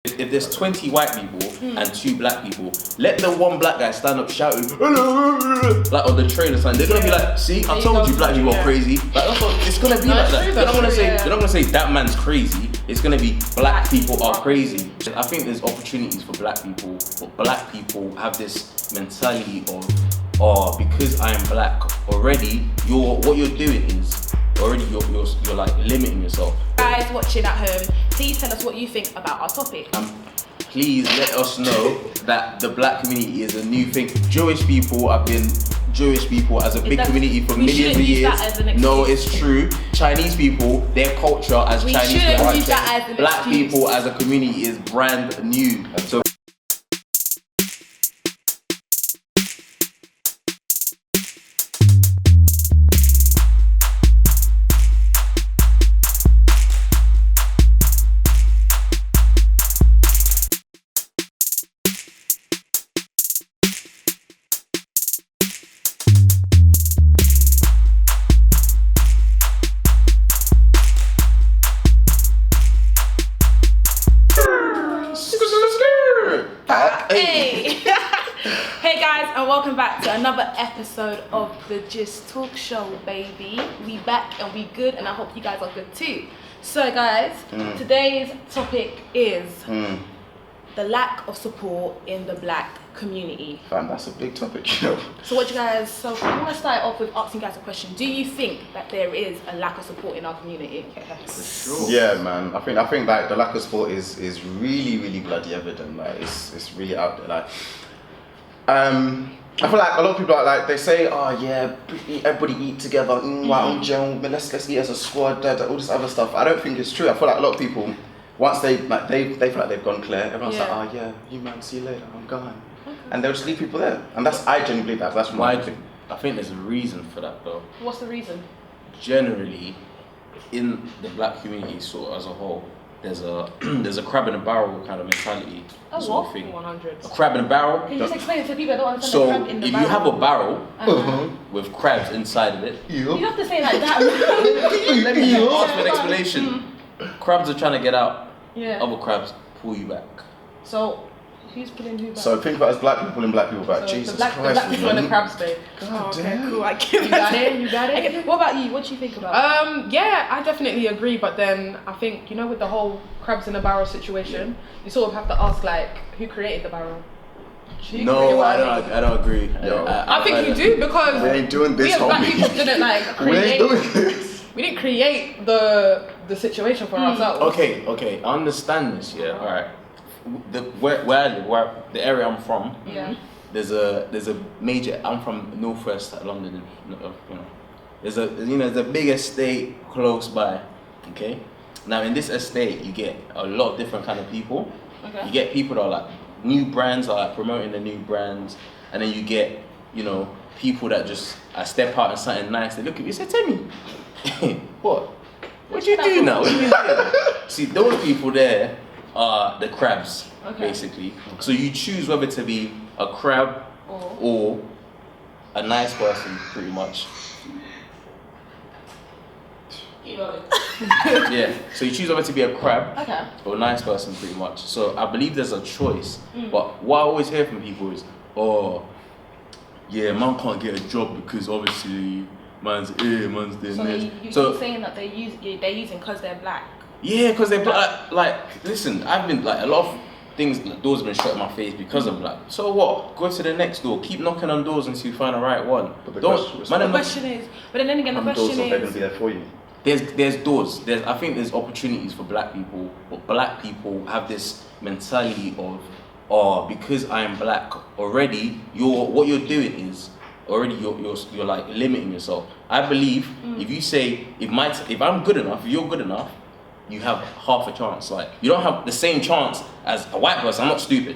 If there's 20 white people and 2 black people, let the one black guy stand up shouting like on the train or something. They're gonna be like, see, I told you black people are crazy. Like that's what it's gonna be like that. They're not gonna say that man's crazy. It's gonna be black people are crazy. I think there's opportunities for black people, but black people have this mentality of, oh, because I am black already, what you're doing is already you're like limiting yourself. Guys watching at home, please tell us what you think about our topic. Please let us know that the black community is a new thing. Jewish people have been Jewish people as a big community for millions of years. No, it's true. Chinese people, their culture as Chinese people, black people as a community is brand new. So Hey guys, and welcome back to another episode of the Just Talk Show, baby. We back and we good, and I hope you guys are good too. So guys, today's topic is the lack of support in the black community. Fam, that's a big topic, you know. So what you guys, so I want to start off with asking you guys a question. Do you think that there is a lack of support in our community? Yes. For sure. Yeah, man. I think like the lack of support is really bloody evident. Like it's really out there. Like I feel like a lot of people are like, they say, oh yeah, everybody eat together, let's eat as a squad, all this other stuff. I don't think it's true. I feel like a lot of people, once they feel like they've gone clear, everyone's like, oh yeah, you man, see you later, I'm gone. Okay. And they'll just leave people there. And I genuinely believe that's why I think there's a reason for that though. What's the reason? Generally, in the black community sort of as a whole, there's a crab in a barrel kind of mentality. Sort of thing. 100. A crab in a barrel. Can you just explain it to people that don't understand the crab in the barrel? So if you have a barrel with crabs inside of it, you have to say it like that. Let me ask for an explanation. Crabs are trying to get out. Yeah. Other crabs pull you back. So who's pulling who back? So think about it as black people pulling black people back. So Jesus Christ. The black people and the crabs, babe. Okay, cool. I get it. You got it. Okay. What about you? What do you think about it? Yeah, I definitely agree. But then I think, you know, with the whole crabs in a barrel situation, you sort of have to ask like, who created the barrel? No, I don't agree. I think you do, because we ain't doing this. We as black people didn't like create. We ain't doing this. We didn't create the situation for ourselves. Okay, I understand this. Yeah, all right. Where I live, the area I'm from, there's a major. I'm from northwest London. You know, there's a big estate close by. Okay, now in this estate you get a lot of different kind of people. Okay. You get people that are like new brands, are like promoting the new brands, and then you get people that just step out in something nice. They look at you and say, "Timmy, what do you do now? What do you do?" See, those people there are the crabs, basically. So you choose whether to be a crab or a nice person, pretty much. Yeah, so you choose whether to be a crab or a nice person, pretty much. So I believe there's a choice. But what I always hear from people is, oh, yeah, man can't get a job because obviously man's doing this. So you're saying that they're using because they're black? Yeah, because they're black. Like, listen, I've been like a lot of things. Doors have been shut in my face because I'm black. So what? Go to the next door. Keep knocking on doors until you find the right one. But the question is, they're gonna be there for you. There's doors. I think there's opportunities for black people, but black people have this mentality of, oh, because I am black already, what you're doing is already you're like limiting yourself. I believe if you say if I'm good enough, if you're good enough, you have half a chance. Like, you don't have the same chance as a white person. I'm not stupid.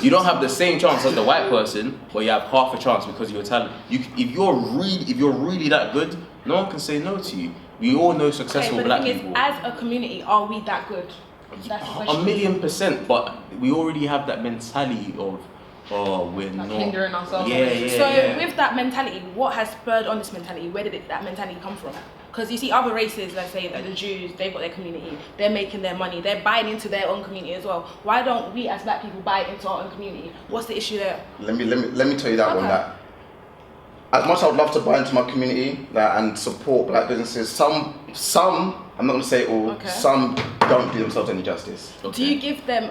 You don't have the same chance as the white person, but you have half a chance because of your talent. If you're really that good, no one can say no to you. We all know successful black people. As a community, are we that good? That's the question. 1,000,000%, but we already have that mentality of, oh, we're not hindering ourselves. Yeah. So with that mentality, what has spurred on this mentality? Where did that mentality come from? because you see other races, let's say like the Jews, they've got their community, they're making their money, they're buying into their own community as well. Why don't we as black people buy into our own community? What's the issue there? Let me tell you that one. That as much as I would love to buy into my community and support black businesses, some I'm not going to say all, some don't do themselves any justice. Do you give them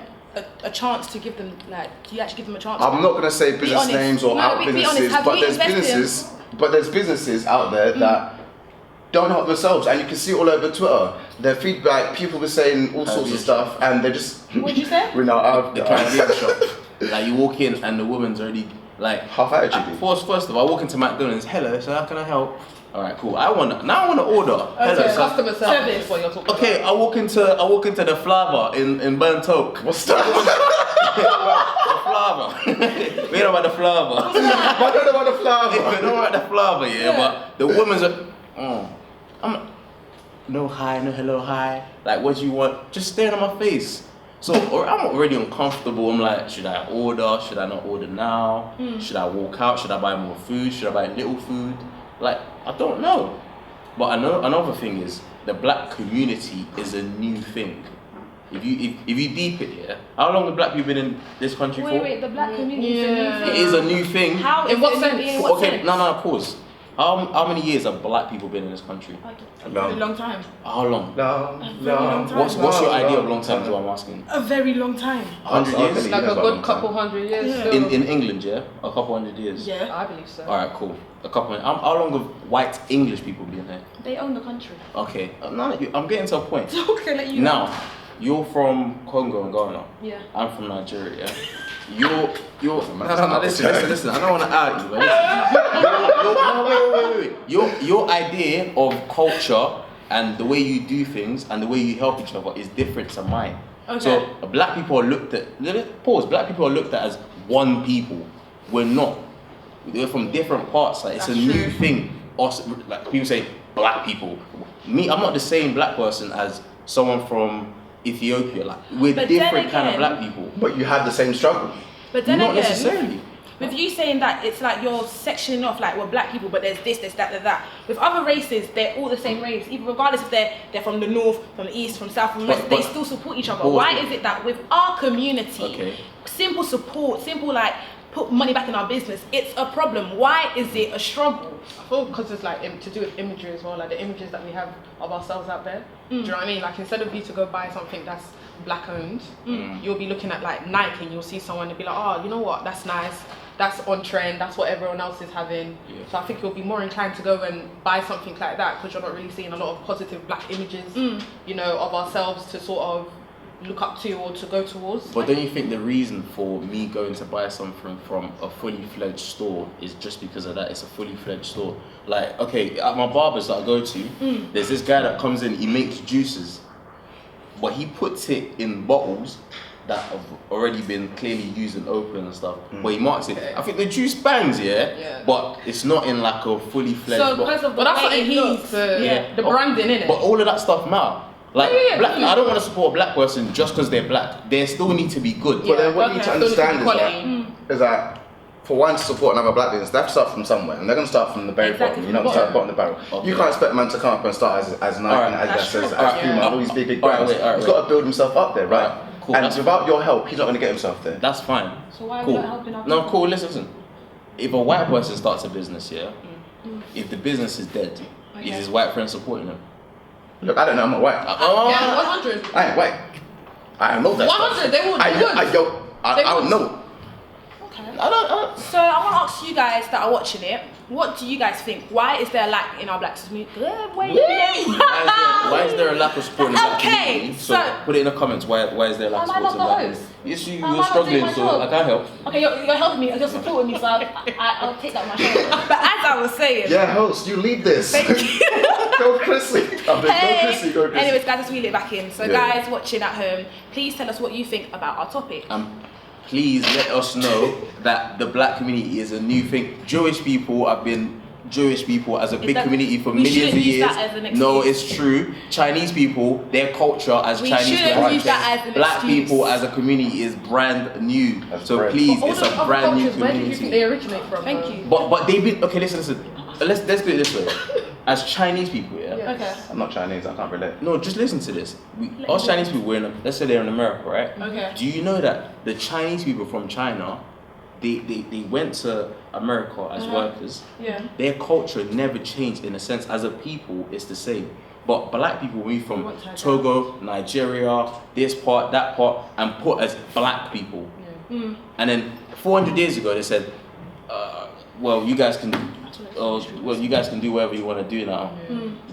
a chance to give them, like, do you actually give them a chance? I'm not going to say business names or out businesses, but there's businesses out there that don't help themselves, and you can see all over Twitter. Their feedback, people were saying all sorts of stuff, and they just. What'd you say? We're now out of the Caribbean shop. Like you walk in and the woman's already like half attitude. First of all, I walk into McDonald's. Hello, so how can I help? All right, cool. I want to order. Hello, customer service. Is what you're talking okay, about. I walk into the Flava in Burnt Oak. What's that? The Flava. We know about the Flava. I don't know about the Flava. We know about the Flava, yeah. But the woman's I'm no hi, no hello, hi. Like, what do you want? Just staring at my face. So, or I'm already uncomfortable. I'm like, should I order? Should I not order now? Should I walk out? Should I buy more food? Should I buy little food? Like, I don't know. But I know another thing is the black community is a new thing. If you deep it, yeah. How long have black people been in this country for? Wait, the black community is a new thing. It is a new thing. How? In what sense? Okay, no, pause. How many years have black people been in this country? A very long time. How long? No. What's your idea of long time? Is what I'm asking. A very long time. 100 years? Like a good couple hundred years. Yeah. Still. In England, yeah, a couple hundred years. Yeah, I believe so. All right, cool. A couple. How long have white English people been here? they own the country. Okay. I'm getting to a point. Okay, let you. Now, you're from Congo and Ghana. Yeah. I'm from Nigeria. You're no, listen. I don't want to out you, man. Wait. Your idea of culture and the way you do things and the way you help each other is different to mine. Okay. So black people are looked at. Black people are looked at as one people. We're not. We're from different parts. Like it's a new thing. Us, like people say, black people. Me, I'm not the same black person as someone from Ethiopia. Like we're different kind of black people. But you have the same struggle. But then not again, necessarily. with you saying that, it's like you're sectioning off like we're black people, but there's this, that. With other races, they're all the same race, even regardless if they're from the north, from the east, from south, from west. They still support each other. Why is it that with our community, simple support, simple like put money back in our business, it's a problem? Why is it a struggle? I feel because it's like to do with imagery as well, like the images that we have of ourselves out there. Do you know what I mean? Like instead of you to go buy something that's black owned, you'll be looking at like Nike and you'll see someone and be like, oh, you know what, that's nice, that's on trend, that's what everyone else is having. So I think you'll be more inclined to go and buy something like that because you're not really seeing a lot of positive black images, you know, of ourselves to sort of look up to or to go towards. But don't you think the reason for me going to buy something from a fully fledged store is just because of that? It's a fully fledged store. Like, okay, at my barber's that I go to, there's this guy that comes in, he makes juices, but he puts it in bottles that have already been clearly used and open and stuff. But he marks it. I think the juice bangs, but it's not in like a fully fledged. So because of the that's way what it looks, the branding, innit? But all of that stuff matter. Like, black, I don't want to support a black person just because they're black. They still need to be good. But then what you need to understand is that for one to support another black business, they have to start from somewhere, and they're going to start from the very bottom. You're not going to start at the bottom of the barrel. You can't expect a man to come up and start as Nike, as Puma, all these big brands. He's got to build himself up there, right? Cool. And without your help, he's not going to get himself there. That's fine. So why are we not helping our No, cool. Listen. If a white person starts a business, if the business is dead, is his white friend supporting him? Look, I don't know. I'm not white. Yeah, 100. I ain't white. I don't know that. 100. They would. I don't know. Okay. So I want to ask you guys that are watching it, what do you guys think? Why is there a lack in our black community? Why is there a lack of support in the black community? So put it in the comments. Why is there a lack of support in the black community? Yes, you're struggling, so I can't help. Okay, you're helping me. You're supporting me, so I'll take that on my shoulder. But as I was saying, host, you lead this. Thank you. Go Chrissy. Go Chrissy. Anyways, guys, let's wheel it back in. So guys watching at home, please tell us what you think about our topic. Please let us know that the black community is a new thing. Jewish people have been Jewish people as a big community for millions of years. No, it's true. Chinese people, their culture as Chinese people, black people as a community is brand new. So please, it's a brand new community. Where do you think they originate from? Thank you. But they've been, okay, listen. Let's do it this way. As Chinese people, Yeah. Okay. I'm not Chinese, I can't relate. No, just listen to this. Us Chinese people, let's say they're in America, right? Okay. Do you know that the Chinese people from China, they went to America as workers? Yeah. Their culture never changed in a sense. As a people, it's the same. But black people move from Togo, Nigeria, this part, that part, and put as black people. Mm. And then 400 years ago, they said, well, you guys can do whatever you want to do now.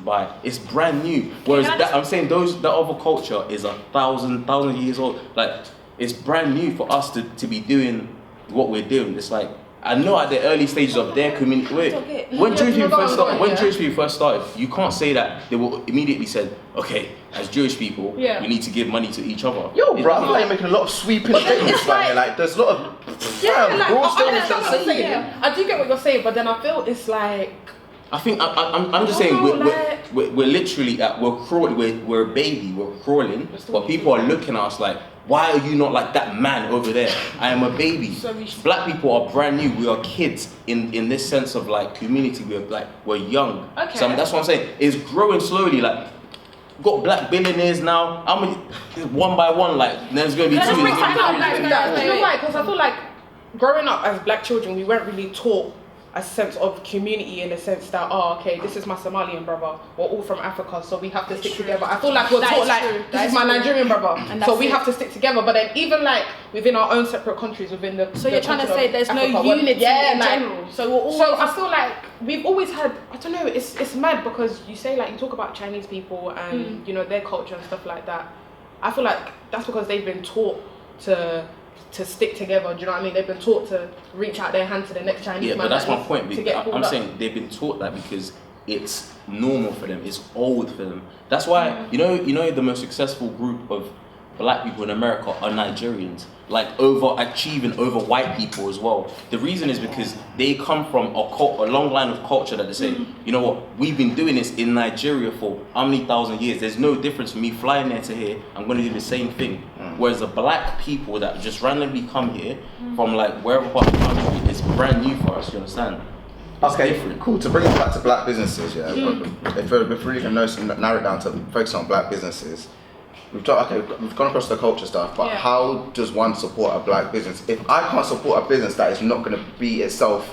But it's brand new. Whereas I'm saying that other culture is 1,000 years old. Like, it's brand new for us to be doing what we're doing. It's like, I know at the early stages of their community. When Jewish people first started, you can't say that they will immediately said, okay, as Jewish people, we need to give money to each other. Yo, bro, I feel like you're making a lot of sweeping statements right here. Like, there's a lot of broad statements that are saying. I do get what you're saying, but then I feel it's like. I think I'm just saying we're literally we're crawling. We're a baby. We're crawling, but people are looking at us like, why are you not like that man over there? I am a baby. Black people are brand new. We are kids in this sense of like community. We're young. Okay. So that's what I'm saying. It's growing slowly. Like, got black billionaires now. I'm one by one. Like, there's gonna be two. You know why? Because I feel like growing up as black children, we weren't really taught a sense of community in the sense that, oh, okay, this is my Somalian brother. We're all from Africa, so we have to stick together. I feel like we're taught like, this is my Nigerian brother, so we have to stick together. But then even like within our own separate countries, within the so you're trying to say there's no unity in general. So we're all. So I feel like we've always had. I don't know. It's mad because you say like you talk about Chinese people and you know their culture and stuff like that. I feel like that's because they've been taught to stick together, do you know what I mean? They've been taught to reach out their hand to the next Chinese man. Yeah, but that's my point. I'm saying they've been taught that because it's normal for them. It's old for them. That's why you know the most successful group of black people in America are Nigerians, like overachieving over white people as well. The reason is because they come from a long line of culture that they say, you know what, we've been doing this in Nigeria for how many thousand years. There's no difference from me flying there to here. I'm going to do the same thing. Whereas the black people that just randomly come here from like wherever part of the country, it's brand new for us. You understand? Okay, cool. To bring it back to black businesses, if we can narrow it down to focus on black businesses. We've gone across the culture stuff, but how does one support a black business? If I can't support a business that is not going to be itself,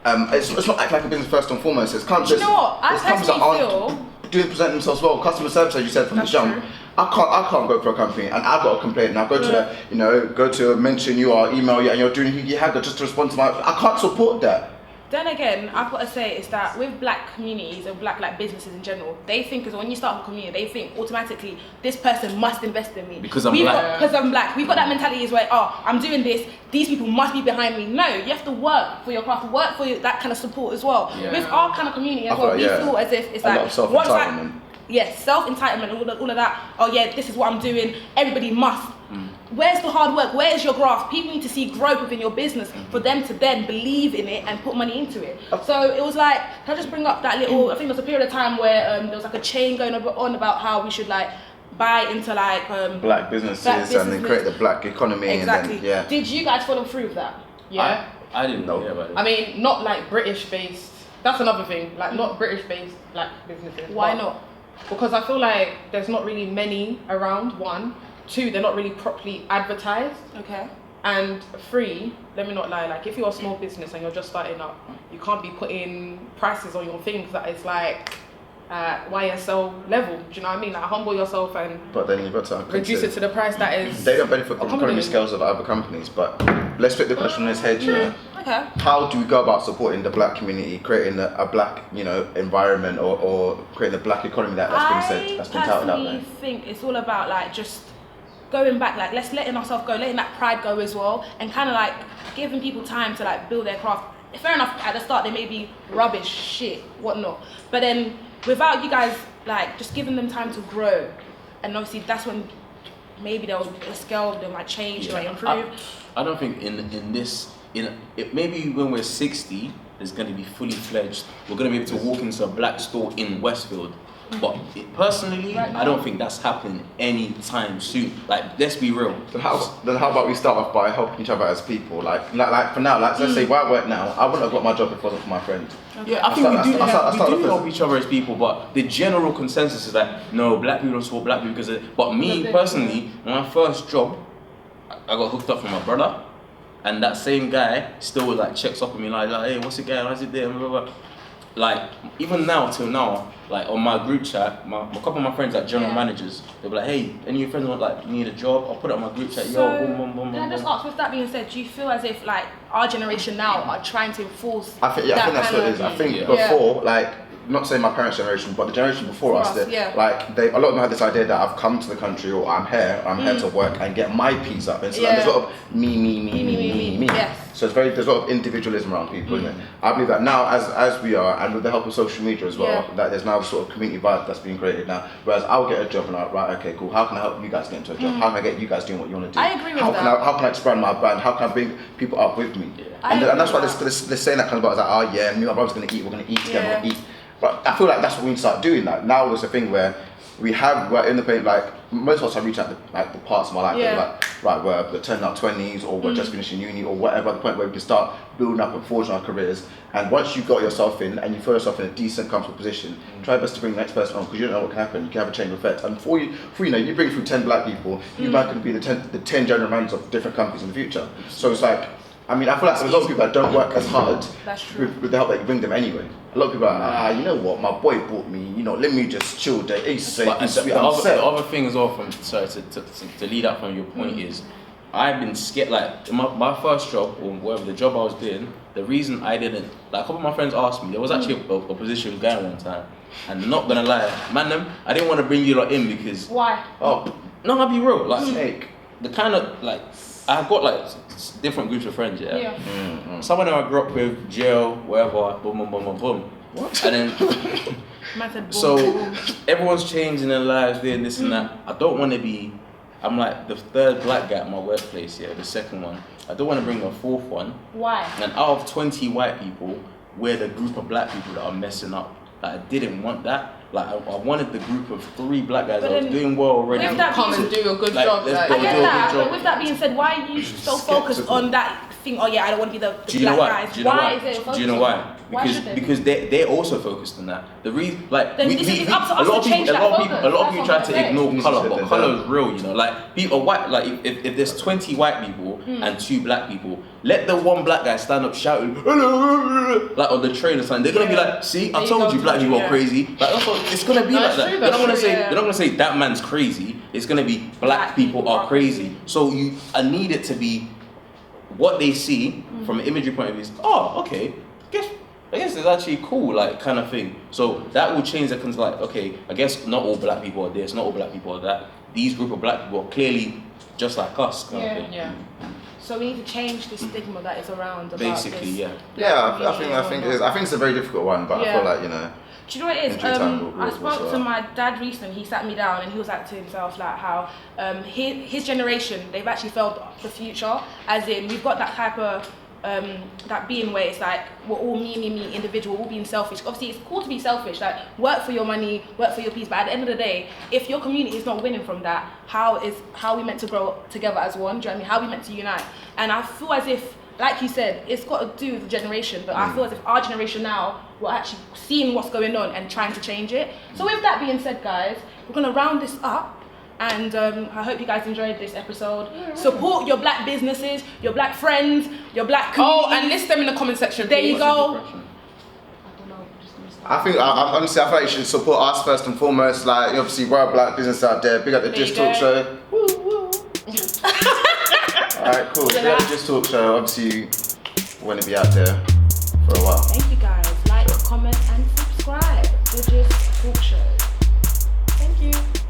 it's not acting like a business first and foremost. It's can't just. You know what? I personally feel doing present themselves well. Customer service, as you said from the jump. I can't go for a company and I've got a complaint and I go to mention you or email you and you're doing you have just to respond to my. I can't support that. Then again, I've got to say is that with black communities and black like businesses in general, they think because when you start a community, they think automatically this person must invest in me because I'm black. Because I'm black, we've got that mentality is where I'm doing this. These people must be behind me. No, you have to work for your craft, work for that kind of support as well. Yeah. With our kind of community as well, we feel as if it's like self-entitlement. Yes, self-entitlement, all of that. Oh yeah, this is what I'm doing. Everybody must. Where's the hard work? Where's your graft? People need to see growth within your business for them to then believe in it and put money into it. So it was like, can I just bring up that little, I think there was a period of time where there was like a chain going on about how we should like buy into like black businesses and then create the black economy. Exactly. And then, Did you guys follow through with that? Yeah. I didn't know about it. I mean, not like British based. That's another thing. Like not British based black businesses. Why not? Because I feel like there's not really many around, 1. 2, they're not really properly advertised. Okay. And 3, let me not lie, like if you're a small business and you're just starting up, you can't be putting prices on your things that is like YSL level. Do you know what I mean? Like humble yourself and but then you've got to reduce it to the price that is. They don't benefit from economy scales of other companies, but let's flip the question on its head here. Okay. How do we go about supporting the black community, creating a black, environment or creating a black economy that's been touted out there? I think it's all about like just going back, like letting ourselves go, letting that pride go as well, and kind of like giving people time to like build their craft. Fair enough, at the start they may be rubbish, shit, whatnot, but then without you guys like just giving them time to grow, and obviously that's when maybe they'll scale, they might change, they might improve. I don't think maybe when we're 60, it's going to be fully fledged. We're going to be able to walk into a black store in Westfield But personally, Right now? I don't think that's happening anytime soon. Like, let's be real. Then how about we start off by helping each other as people? Like for now, like let's say where I work now, I wouldn't have got my job if it wasn't for my friend. Yeah, I think we do start help each other as people, but the general consensus is that no, black people don't support black people because of, but me personally, my first job, I got hooked up with my brother, and that same guy still like checks up on me like hey, what's it going on? How's it there? Blah, blah, blah. Like even now till now, like on my group chat, a couple of my friends like general managers, they'll be like, hey, any of your friends want like need a job? I'll put it on my group chat. So, Yo, boom, boom, boom, can I just boom. ask, with that being said, do you feel as if like our generation now are trying to enforce? I think that's what it is. I think before, like, not saying my parents' generation, but the generation before us, like a lot of them had this idea that I've come to the country or I'm here to work and get my piece up. And so like, there's a lot of me. Yes. So there's a lot of individualism around people, isn't it? I believe that now, as we are, and with the help of social media as well, that there's now a sort of community vibe that's being created now. Whereas I'll get a job and I'm like, right, okay, cool. How can I help you guys get into a job? How can I get you guys doing what you want to do? I agree with how that. How can I expand my brand? How can I bring people up with me? And that's why this saying that comes about is like, oh yeah, me and my brother's gonna eat. We're gonna eat together. We're gonna eat. But I feel like that's what we need to start doing. Like now is the thing where we're in the pain. Like most of us are reaching the parts of my life where we're like, right, we're turning our 20s or we're just finishing uni or whatever. The point where we can start building up and forging our careers. And once you've got yourself in and you feel yourself in a decent, comfortable position, try best to bring the next person on because you don't know what can happen. You can have a chain effect. And before you bring through 10 black people, you might could be the 10 general managers of different companies in the future. So it's like. I mean, I feel like there's a lot of people that don't work as hard with the help that you bring them anyway. A lot of people are like, you know what, my boy bought me, let me just chill there. The other thing as well, to lead up from your point is, I've been scared, like my first job, or whatever, the job I was doing, the reason I didn't, like a couple of my friends asked me, there was actually a position going one time, and not gonna lie, man, I didn't want to bring you lot in because... Why? Oh, no, I'll be real, like, the kind of, like, I've got like different groups of friends, Some of them I grew up with, jail, whatever, boom, boom, boom, boom, boom. What? And then, so everyone's changing their lives, doing this and that. I don't want to be, I'm like the third black guy at my workplace, the second one. I don't want to bring a fourth one. Why? And out of 20 white people, we're the group of black people that are messing up. Like, I didn't want that. Like, I wanted the group of 3 black guys that was doing well already. Come and do a good job. I get that, but with that being said, why are you so focused on that thing? Oh yeah, I don't want to be the black guys. Why is it focused? Do you know why? Because they're also focused on that. The reason, like, a lot of people try to ignore color, but color is real. Like people white. Like if there's 20 white people and 2 black people, let the one black guy stand up shouting like on the train or something. They're gonna be like, see, I told you, black people are crazy. Like that's what it's gonna be like that. They're not gonna say that man's crazy. It's gonna be black people are crazy. So I need it to be what they see from an imagery point of view. Oh, okay. I guess it's actually cool, like, kind of thing. So that will change the like, okay, I guess not all black people are this, not all black people are that. These group of black people are clearly just like us, kind of thing. Yeah. So we need to change the stigma that is around about basically, this. Yeah, I think it's a very difficult one, but I feel like, do you know what it is? I spoke to my dad recently. He sat me down and he was like to himself like how his generation, they've actually felt the future, as in we've got that type of that being where it's like we're all me individual, we're all being selfish. Obviously it's cool to be selfish, like work for your money, work for your peace, but at the end of the day, if your community is not winning from that, how are we meant to grow together as one? Do you know what I mean? How are we meant to unite? And I feel as if, like you said, it's got to do with the generation, but I feel as if our generation now, we're actually seeing what's going on and trying to change it. So with that being said, guys, we're going to round this up. And I hope you guys enjoyed this episode. Support your black businesses, your black friends, your black communities. Oh, and list them in the comment section. There you go. I think, honestly, I feel like you should support us first and foremost. Like, obviously, we're a black business out there. Big up the Just Talk Show. Woo, woo. Alright, cool. Big up the Just Talk Show. Obviously, we're going to be out there for a while. Thank you, guys. Like, comment, and subscribe. The Just Talk Show. Thank you.